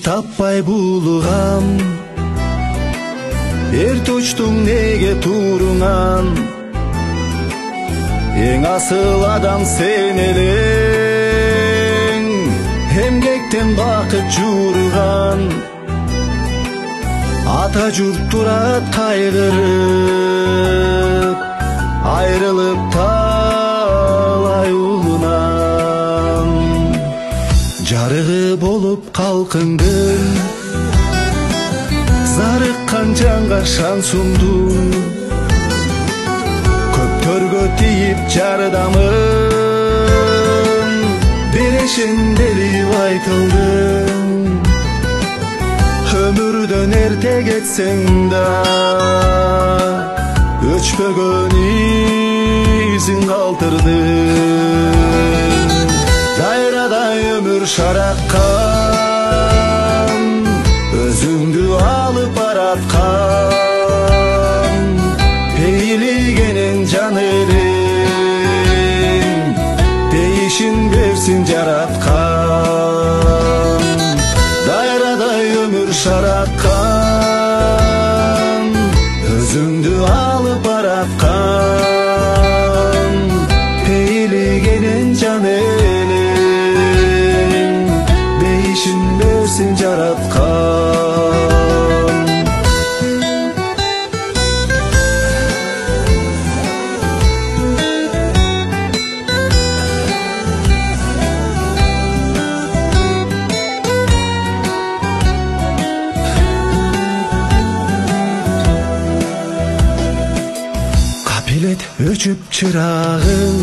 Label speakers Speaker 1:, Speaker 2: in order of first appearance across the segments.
Speaker 1: таппай булугам, эрте учтуң неге туруңан, эң асыл адам сен элең, эмгектен бакыт жуурган, ата журт турат кайгырып, айрылып талай улунан. Жарыгы болуп калкыңдын, зарыккан жанга шан сундум, көптөргө тийип жардамым, берешин делип айтылдым. Ömürden erте кетсең да, өчпөгөн изин калтырдың. Дайрадай өмүр шараккан, өзүңдү алып бараткан, пейлигенен жан элең, дейишин берсин жараткан. Дайрадай өмүр шараккан, өзүңдү алып бараткан, пейлигенен жан элең, дейишин берсин жараткан. Өчүп чырагым,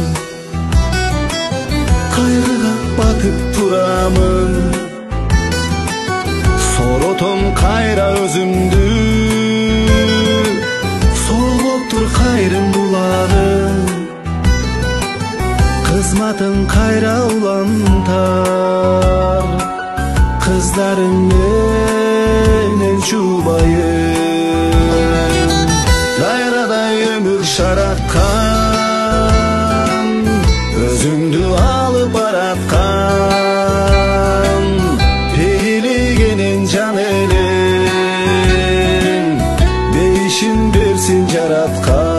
Speaker 1: кайгыга батып турамын, соротом кайра өзүмдү, солоптур кайрым булагым, кызматың кайра улантар, кыздарың менен жубайым. Дайрадай өмүр шараккан, өзүңдү алып бараткан, пейлигенен жан элең, дейишин берсин жараткан.